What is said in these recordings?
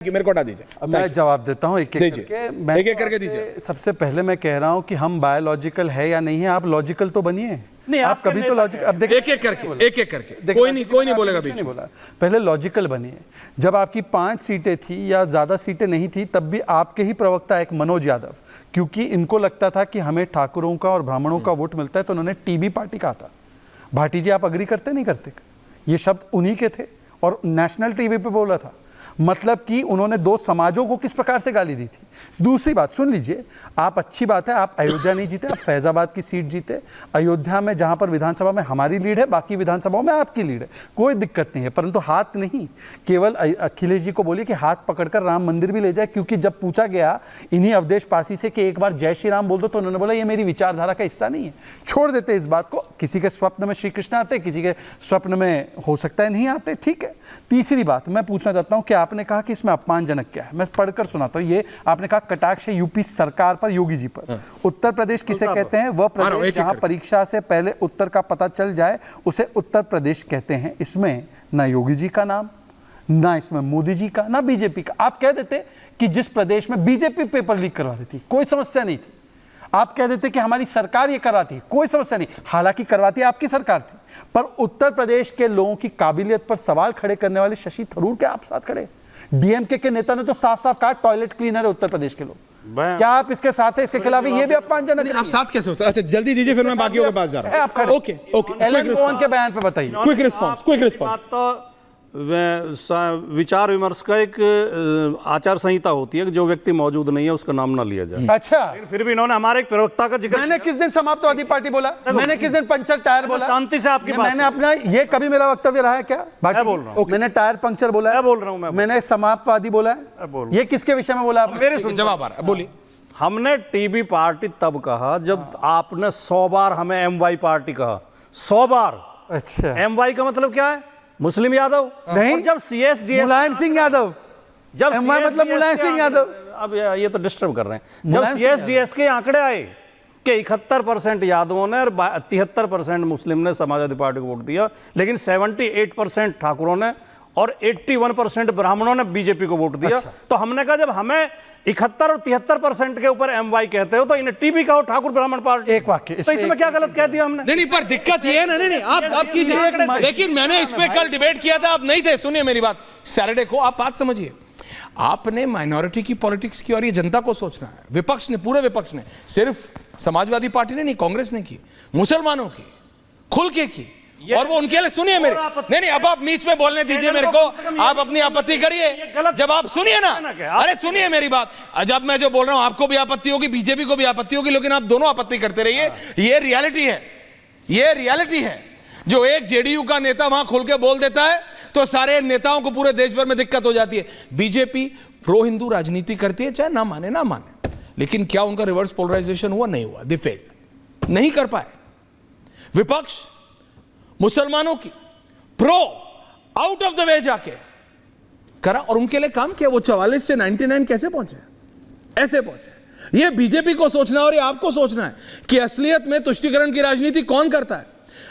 कि मेरे को हटा दीजिए। अब मैं जवाब देता हूँ एक एक करके। एक एक करके दीजिए। सबसे पहले मैं कह रहा हूँ कि हम बायोलॉजिकल है या नहीं है, आप लॉजिकल तो बनिए। नहीं, आप कभी तो लॉजिक, अब देखिए एक एक करके कोई नहीं बोलेगा बीच में। बोला पहले लॉजिकल बनिए। जब आपकी 5 सीटें थी या ज्यादा सीटें नहीं थी तब भी आपके ही प्रवक्ता एक मनोज यादव, क्योंकि इनको लगता था कि हमें ठाकुरों का और ब्राह्मणों का वोट मिलता है, तो उन्होंने टीबी पार्टी कहा था। भाटी जी आप अग्री करते नहीं करते? ये शब्द उन्हीं के थे और नेशनल टीवी पे बोला था। मतलब कि उन्होंने 2 समाजों को किस प्रकार से गाली दी थी। दूसरी बात सुन लीजिए, आप अच्छी बात है आप अयोध्या नहीं जीते, आप फैजाबाद की सीट जीते। अयोध्या में जहां पर विधानसभा में हमारी लीड है, बाकी विधानसभाओं में आपकी लीड है, कोई दिक्कत नहीं है। परंतु हाथ नहीं, केवल अखिलेश जी को बोलिए कि हाथ पकड़कर राम मंदिर भी ले जाए। क्योंकि जब पूछा गया इन्हीं अवधेश पासी से कि एक बार जय श्री राम बोल दो, तो उन्होंने बोला ये मेरी विचारधारा का हिस्सा नहीं है। छोड़ देते इस बात को। किसी के स्वप्न में श्री कृष्ण आते, किसी के स्वप्न में हो सकता है नहीं आते, ठीक है। तीसरी बात मैं पूछना चाहता हूं कि आपने कहा कि इसमें अपमानजनक क्या है, मैं पढ़कर सुनाता हूं। ये आपने कहा कटाक्ष है यूपी सरकार पर, योगी जी पर। उत्तर प्रदेश किसे कहते हैं? वह प्रदेश जहां परीक्षा से पहले उत्तर का पता चल जाए उसे उत्तर प्रदेश कहते हैं। इसमें ना योगी जी का नाम, ना इसमें मोदी जी का, ना बीजेपी का। आप कह देते कि जिस प्रदेश में बीजेपी पेपर लीक करवा देती, कोई समस्या नहीं थी। आप कह देते कि हमारी सरकार ये करवाती, कोई समस्या नहीं, हालांकि करवाती आपकी सरकार थी। पर उत्तर प्रदेश के लोगों की काबिलियत पर सवाल खड़े करने वाले शशि थरूर के आप साथ खड़े। डीएमके के नेता ने तो साफ साफ कहा टॉयलेट क्लीनर है उत्तर प्रदेश के लोग। क्या आप इसके साथ है? इसके खिलाफ ये भी अपमानजनक है। आप साथ कैसे होते हैं? अच्छा जल्दी दीजिए, फिर मैं बाकियों के पास जा रहा हूं। ओके एलन कोहन के बयान पे बताइए। Quick response. विचार विमर्श का एक आचार संहिता होती है कि जो व्यक्ति मौजूद नहीं है उसका नाम ना लिया जाए। अच्छा, फिर भी इन्होंने हमारे एक प्रवक्ता का जिक्र। मैंने किस दिन समाजवादी पार्टी बोला? मैंने किस दिन पंचर टायर बोला? शांति से आपकी बात। मैंने अपना ये कभी मेरा वक्तव्य रहा है क्या? मैं बोल रहा हूं। मैंने टायर पंक्चर बोला है? बोल रहा हूं। मैंने समाजवादी बोला है? ये किसके विषय में बोला? मेरे जवाब आ रहा है, बोलिए। हमने टीबी पार्टी तब कहा जब आपने 100 बार हमें एमवाई पार्टी कहा। 100 बार। अच्छा, एमवाई का मतलब क्या है? मुस्लिम यादव नहीं। और जब सीएसडीएस मुलायम सिंह यादव, जब एमवाई मतलब मुलायम सिंह यादव। अब ये तो डिस्टर्ब कर रहे हैं। जब सीएसडीएस के आंकड़े आए कि 71% यादवों ने और 73% मुस्लिम ने समाजवादी पार्टी को वोट दिया, लेकिन 78% ठाकुरों ने और 81% ब्राह्मणों ने बीजेपी को वोट दिया। अच्छा। तो हमने कहा जब हमें 71 और 73% के ऊपर एमवाई कहते हो तो इन्हें टीबी का हो ठाकुर ब्राह्मण पार्टी। एक वाक्य तो इसमें क्या गलत कह दिया हमने? नहीं पर दिक्कत ये है ना, नहीं आप कीजिए। लेकिन मैंने इस पे कल डिबेट किया था, आप नहीं थे। सुनिए मेरी बात, सैटरडे को आप बात समझिए। आपने माइनॉरिटी की पॉलिटिक्स की और ये जनता को सोचना है। विपक्ष ने, पूरे विपक्ष ने, सिर्फ समाजवादी पार्टी ने नहीं, कांग्रेस ने की, मुसलमानों की, खुल के की। और वो उनके लिए सुनिए मेरे, नहीं अब आप बीच में बोलने दीजिए मेरे को। आप अपनी आपत्ति करिए जब आप सुनिए ना। अरे सुनिए मेरी बात, जब मैं जो बोल रहा हूं आपको भी आपत्ति होगी, बीजेपी को भी आपत्ति होगी, लेकिन आप दोनों आपत्ति करते रहिए। ये रियलिटी है, ये रियलिटी है। जो एक जेडीयू का नेता वहां खुल के बोल देता है तो सारे नेताओं को पूरे देश भर में दिक्कत हो जाती है। बीजेपी प्रो हिंदू राजनीति करती है, चाहे ना माने ना माने, लेकिन क्या उनका रिवर्स पोलराइजेशन हुआ? नहीं हुआ। दे फेल्ड, नहीं कर पाए। विपक्ष मुसलमानों की pro out of the way जाके करा और उनके लिए काम किया। वो 44 से 99 कैसे पहुंचे? ऐसे पहुंचे। ये बीजेपी को सोचना और ये आपको सोचना है कि असलियत में तुष्टीकरण की राजनीति कौन करता है।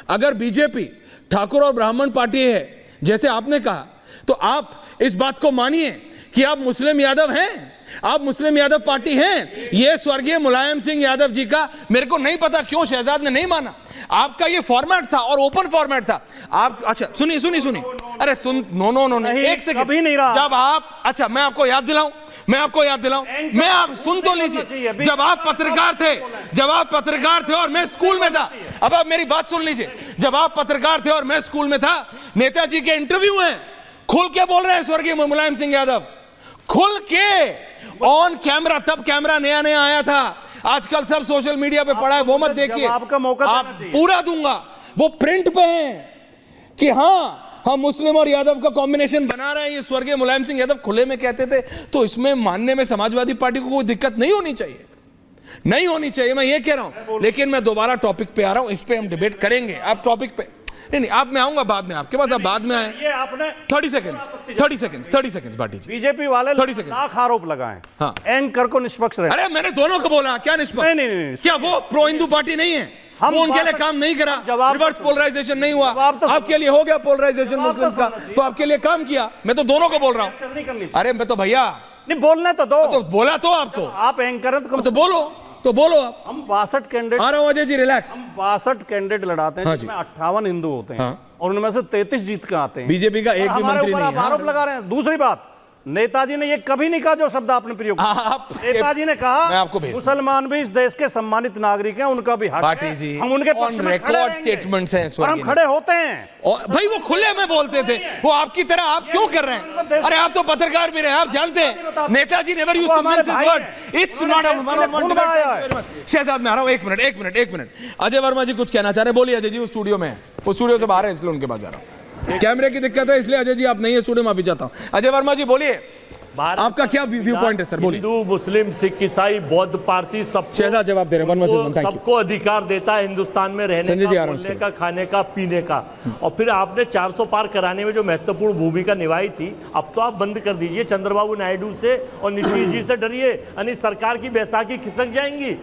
अगर बीजेपी ठाकुर और ब्राह्मण पार्टी है जैसे आपने कहा, तो आप इस बात को मानिए कि आप मुस्लिम यादव हैं, आप मुस्लिम यादव पार्टी हैं। ये स्वर्गीय मुलायम सिंह यादव जी का, मेरे को नहीं पता क्यों शहजाद ने नहीं माना। आपका ये फॉर्मेट था और ओपन फॉर्मेट था। आप अच्छा सुनिए। अरे सुन, नो एक सेकंड कभी नहीं रहा। जब आप, अच्छा मैं आपको याद दिलाऊं, मैं आप सुन तो लीजिए। जब आप पत्रकार थे और मैं स्कूल में था, अब आप मेरी बात सुन लीजिए। जब आप पत्रकार थे और मैं स्कूल में था, नेताजी के इंटरव्यू हैं, खुल के बोल रहे हैं स्वर्गीय मुलायम सिंह यादव, खुल के ऑन कैमरा। तब कैमरा नया आया था, आजकल सब सोशल मीडिया पे पड़ा है, वो मत देखिए। आपका मौका आप पूरा दूंगा, वो प्रिंट पे है कि हाँ हम मुस्लिम और यादव का कॉम्बिनेशन बना रहे हैं। ये स्वर्गीय मुलायम सिंह यादव खुले में कहते थे। तो इसमें मानने में समाजवादी पार्टी को कोई दिक्कत नहीं होनी चाहिए, मैं ये कह रहा हूं। लेकिन मैं दोबारा टॉपिक पे आ रहा हूं, इस पे हम डिबेट करेंगे। आप टॉपिक पे नहीं, आप मैं आऊंगा बाद में आपके पास, आप बाद में आए। ये आपने 30 सेकंड्स बाटी जी। बीजेपी वाले 30 सेकंड लाख आरोप लगाए। हाँ। एंकर को निष्पक्ष रहे। अरे मैंने दोनों को बोला, क्या निष्पक्ष? नहीं। क्या वो प्रो हिंदू पार्टी नहीं है? हम वो उनके लिए 62 काम नहीं करा, जवाब तो रिवर्स सुनो। पोलराइजेशन नहीं हुआ, जवाब तो सुनो। आपके लिए हो गया पोलराइजेशन जवाब तो मुस्लिम्स का, सुनना चाहिए। तो आपके लिए काम किया। मैं तो दोनों को बोल रहा हूं। नहीं करनी चाहिए। अरे मैं तो भैया, नहीं बोलने तो दो, तो बोला तो आपको, आप एंकर हैं तो बोलो, तो बोलो आप। हम 62 कैंडिडेट, आ रहा हूं अजय जी, रिलैक्स। 62 कैंडिडेट लड़ाते हैं, हाँ जिसमें 58 हिंदू होते हैं, हाँ। और उनमें से 33 जीत के आते हैं। बीजेपी का एक और भी हमारे मंत्री ऊपर नहीं आप आरोप है। लगा रहे हैं। दूसरी बात, नेताजी ने ये कभी नहीं कहा जो शब्द आपने प्रयोग किया। आप नेताजी ने मैं कहा आपको भेजता हूं। मुसलमान भी इस देश के सम्मानित नागरिक हैं, उनका भी हक पाटिल है, जी, हम उनके on पक्ष में खड़े record रहेंगे। statements हैं और हम स्वर्गीय खड़े होते हैं। और भाई वो खुले में बोलते थे, वो आपकी तरह आप क्यों कर रहे हैं? अरे आप तो पत्रकार भी रहे, आप जानते हैं Netaji never used to mix his words, it's not a one on one debate. Shahzad मैं आ रहा हूं, एक मिनट। अजय वर्मा जी कुछ कहना चाह रहे हैं, बोलिए अजय जी। वो स्टूडियो में है, वो स्टूडियो से बाहर है, इसलिए उनके पास जा रहा हूं। कैमरे की दिक्कत है, इसलिए अजय जी आप नहीं है स्टूडियो, माफी चाहता हूं। अजय वर्मा जी बोलिए, आपका क्या व्यू पॉइंट है सर, बोलिए। हिंदू, मुस्लिम, सिख, ईसाई, बौद्ध, पारसी, शहजाद जवाब दे रहे हैं, 1 वर्सेस 1, थैंक यू। सबको अधिकार देता है हिंदुस्तान में रहने संजय जी आ का, रहा हूं बोलने उसके का, खाने का, पीने का। और फिर आपने 400 पार कराने में जो महत्वपूर्ण भूमिका निभाई थी, अब तो आप बंद कर दीजिए। चंद्रबाबू नायडू से और नीतीश जी से डरिए, यानी सरकार की बैसाखी खिसक जाएंगी,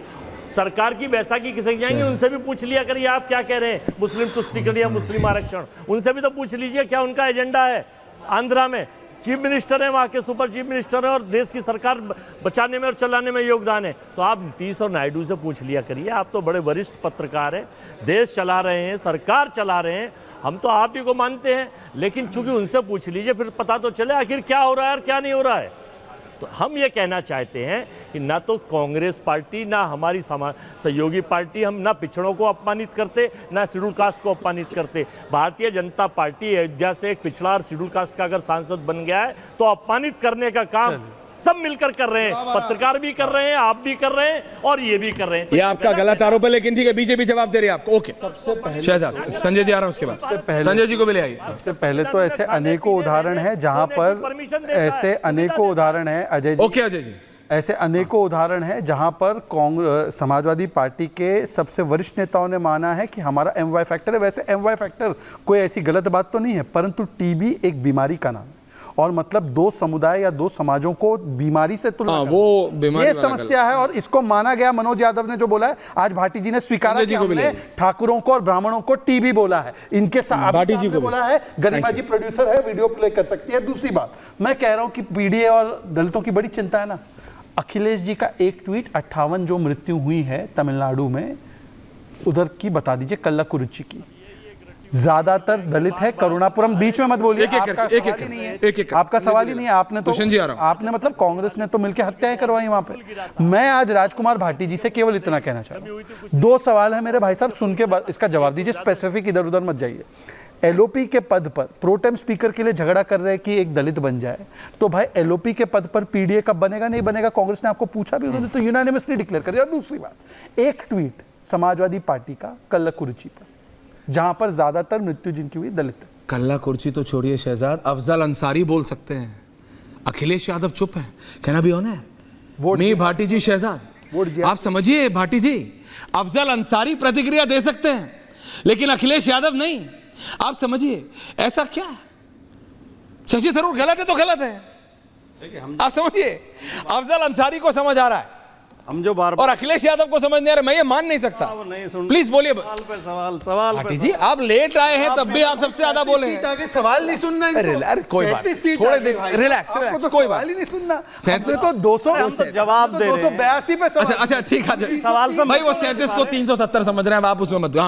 सरकार की बैसाखी खिसक जाएंगी। उनसे भी पूछ लिया करिए आप क्या कह रहे हैं, मुस्लिम तुष्टीकरण या मुस्लिम आरक्षण, उनसे भी तो पूछ लीजिए क्या उनका एजेंडा है। आंध्रा में चीफ मिनिस्टर है, वहाँ के सुपर चीफ मिनिस्टर है, और देश की सरकार बचाने में और चलाने में योगदान है। तो आप नीतीश और नायडू से पूछ लिया करिए, आप तो बड़े वरिष्ठ पत्रकार हैं, देश चला रहे हैं, सरकार चला रहे हैं, हम तो आप ही को मानते हैं, लेकिन चूंकि उनसे पूछ लीजिए, फिर पता तो चले आखिर क्या हो रहा है और क्या नहीं हो रहा है। तो हम ये कहना चाहते हैं कि ना तो कांग्रेस पार्टी, ना हमारी सहयोगी पार्टी, हम ना पिछड़ों को अपमानित करते, ना शेड्यूल कास्ट को अपमानित करते। भारतीय जनता पार्टी अयोध्या से एक पिछड़ा और शेड्यूल कास्ट का अगर सांसद बन गया है तो अपमानित करने का काम सब मिलकर कर रहे हैं, पत्रकार भी कर रहे हैं, आप भी कर रहे हैं, और ये भी कर रहे हैं। ये आपका गलत आरोप है, लेकिन ठीक है, बीजेपी जवाब दे रही है आपको। ओके, सबसे पहले शहजाद, संजय जी आ रहा हूं उसके बाद, संजय जी को भी ले आइए। सबसे पहले तो ऐसे अनेकों उदाहरण हैं जहां पर ऐसे अनेकों उदाहरण हैं अजय जी, ओके अजय जी, ऐसे अनेकों उदाहरण हैं जहां पर कांग्रेस समाजवादी पार्टी के सबसे वरिष्ठ नेताओं ने माना है कि हमारा MY फैक्टर है। वैसे MY फैक्टर कोई ऐसी गलत बात तो नहीं है, परंतु टीबी एक बीमारी का नाम है, और मतलब दो समुदाय या दो समाजों को बीमारी से तुलना करना, वो बीमारी ये वाला समस्या है, और इसको माना गया। मनोज यादव ने जो बोला है, आज भाटी जी ने स्वीकारा संजय कि जी को भी हमने ले ठाकुरों को और ब्राह्मणों को टीबी बोला है। इनके भाटी जी को भी। बोला है, गरिमा जी प्रोड्यूसर है, वीडियो प्ले कर सकती है। दूसरी बात मैं कह रहा हूं कि पीडीए और दलितों की बड़ी चिंता है ना। अखिलेश जी का एक ट्वीट, 58 जो मृत्यु हुई है तमिलनाडु में, उधर की बता दीजिए, कल्लाकुरिची की, ज्यादातर दलित है। करुणापुरम, बीच में मत बोलिए, आपका सवाल ही नहीं है, आपका सवाल ही नहीं है। आपने तो आपने मतलब कांग्रेस ने तो मिलकर हत्याएं करवाई वहां पे। मैं आज राजकुमार भाटी जी से केवल इतना कहना चाहता हूं, 2 सवाल है मेरे भाई साहब, सुन के इसका जवाब दीजिए, स्पेसिफिक इधर उधर मत जाइए। एलओपी के पद पर प्रोटेम स्पीकर के लिए झगड़ा कर रहे हैं कि एक दलित बन जाए, तो भाई एलओपी के पद पर पीडीए कब बनेगा, नहीं बनेगा, कांग्रेस ने आपको पूछा भी, उन्होंने तो यूनानिमसली डिक्लेयर कर दिया। दूसरी बात, एक ट्वीट समाजवादी पार्टी का कल्लाकुरिची पर, जहां पर ज्यादातर मृत्यु जिनकी हुई दलित। कल्लाकुरिची तो छोड़िए शहजाद, अफजल अंसारी बोल सकते हैं, अखिलेश यादव चुप है, कहना भी होना है। नहीं भाटी जी, शहजाद आप समझिए, भाटी जी, अफजल अंसारी प्रतिक्रिया दे सकते हैं, लेकिन अखिलेश यादव नहीं। आप समझिए, ऐसा क्या है? शशि थरूर गलत है तो गलत है, आप समझिए। अफजल अंसारी को समझ आ रहा है, हम जो बार और अखिलेश यादव को समझ नहीं आ रहा, मैं ये मान नहीं सकता। प्लीज बोलिए सवाल भाटी जी, आप लेट आए हैं तब भी आप सबसे ज्यादा बोले हैं। सवाल नहीं सुनना, अरे कोई बात, थोड़े देर रिलैक्स, कोई बात नहीं सुनना। 37 तो 200 जवाब दे रहे हैं। 282 पे अच्छा ठीक है, सवाल भाई वो 37 को 370 समझ रहे हैं आप, उसमें मत।